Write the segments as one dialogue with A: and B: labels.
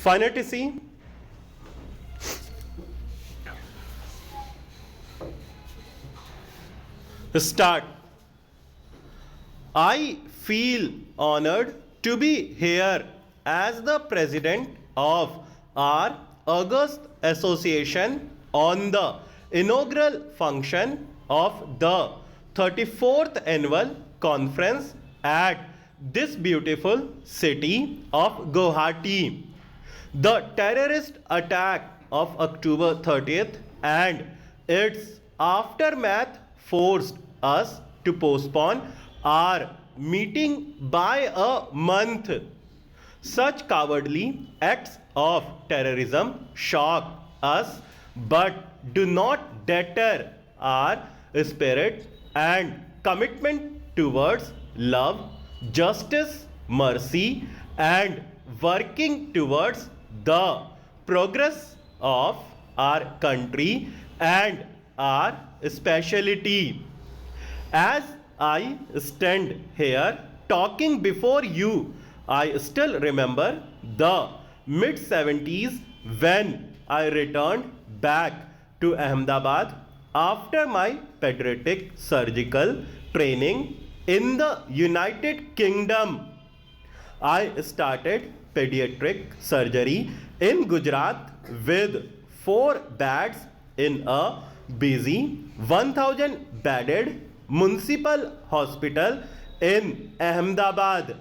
A: Phonetically, start. I feel honored to be here as the president of our August Association on the inaugural function of the 34th annual conference at this beautiful city of Guwahati. The terrorist attack of October 30th and its aftermath forced us to postpone our meeting by a month. Such cowardly acts of terrorism shock us but do not deter our spirit and commitment towards love, justice, mercy, and working towards the progress of our country and our speciality. As I stand here talking before you, I still remember the mid 70s when I returned back to Ahmedabad after my pediatric surgical training in the United Kingdom. I started pediatric surgery in Gujarat with 4 beds in a busy 1000 bedded municipal hospital in Ahmedabad.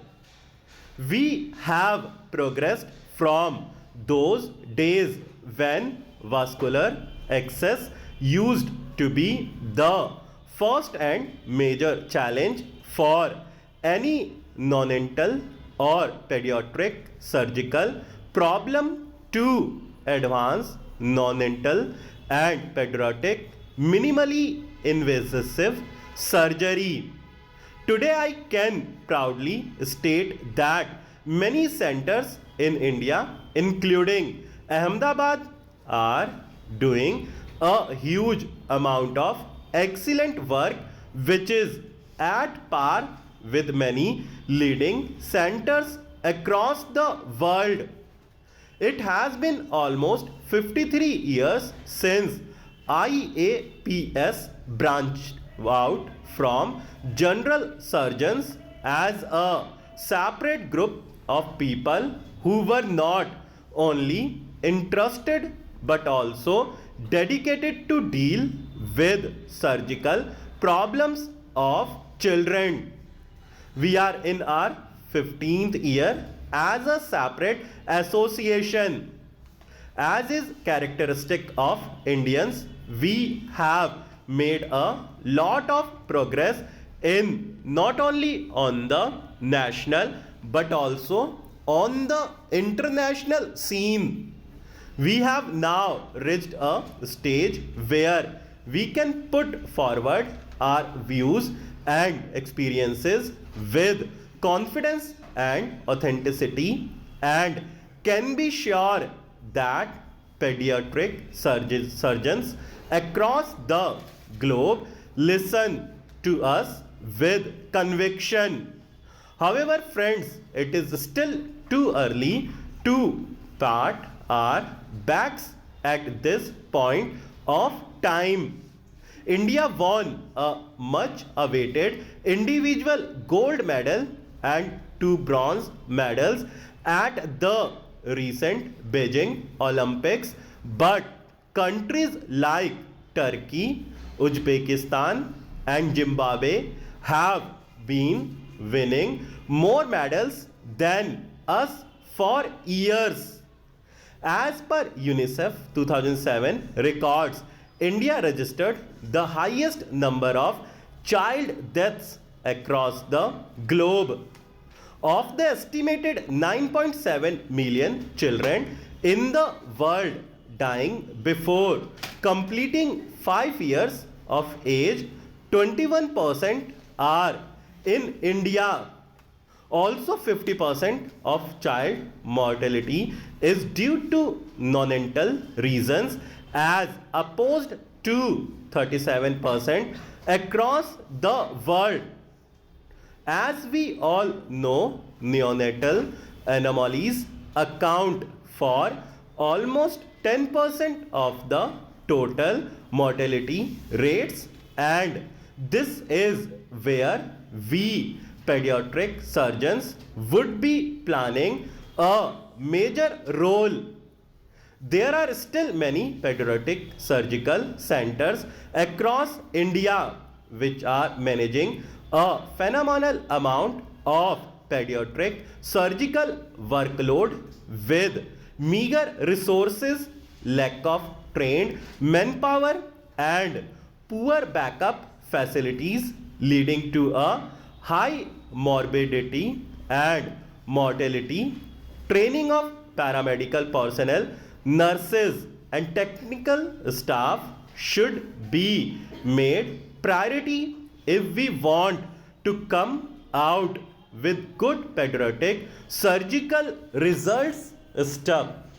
A: We have progressed from those days when vascular access used to be the first and major challenge for any neonatal or pediatric surgical problem to advanced neonatal and pediatric minimally invasive surgery. Today I can proudly state that many centers in India, including Ahmedabad, are doing a huge amount of excellent work which is at par with many leading centers across the world. It has been almost 53 years since IAPS branched out from general surgeons as a separate group of people who were not only interested but also dedicated to deal with surgical problems of children. We are in our 15th year as a separate association. As is characteristic of Indians, we have made a lot of progress in not only on the national but also on the international scene. We have now reached a stage where we can put forward our views and experiences with confidence and authenticity and can be sure that pediatric surgeons across the globe listen to us with conviction. However, friends, it is still too early to pat our backs at this point of time. India won a much awaited individual gold medal and 2 bronze medals at the recent Beijing Olympics, but countries like Turkey, Uzbekistan, and Zimbabwe have been winning more medals than us for years. As per UNICEF 2007 records, India registered the highest number of child deaths across the globe. Of the estimated 9.7 million children in the world dying before completing 5 years of age, 21% are in India. Also 50% of child mortality is due to neonatal reasons as opposed to 37% across the world. As we all know, neonatal anomalies account for almost 10% of the total mortality rates, and this is where we pediatric surgeons would be planning a major role. There are still many pediatric surgical centers across India which are managing a phenomenal amount of pediatric surgical workload with meager resources, lack of trained manpower, and poor backup facilities, leading to a high morbidity and mortality. Training of paramedical personnel, nurses, and technical staff should be made priority if we want to come out with good pediatric surgical results. Step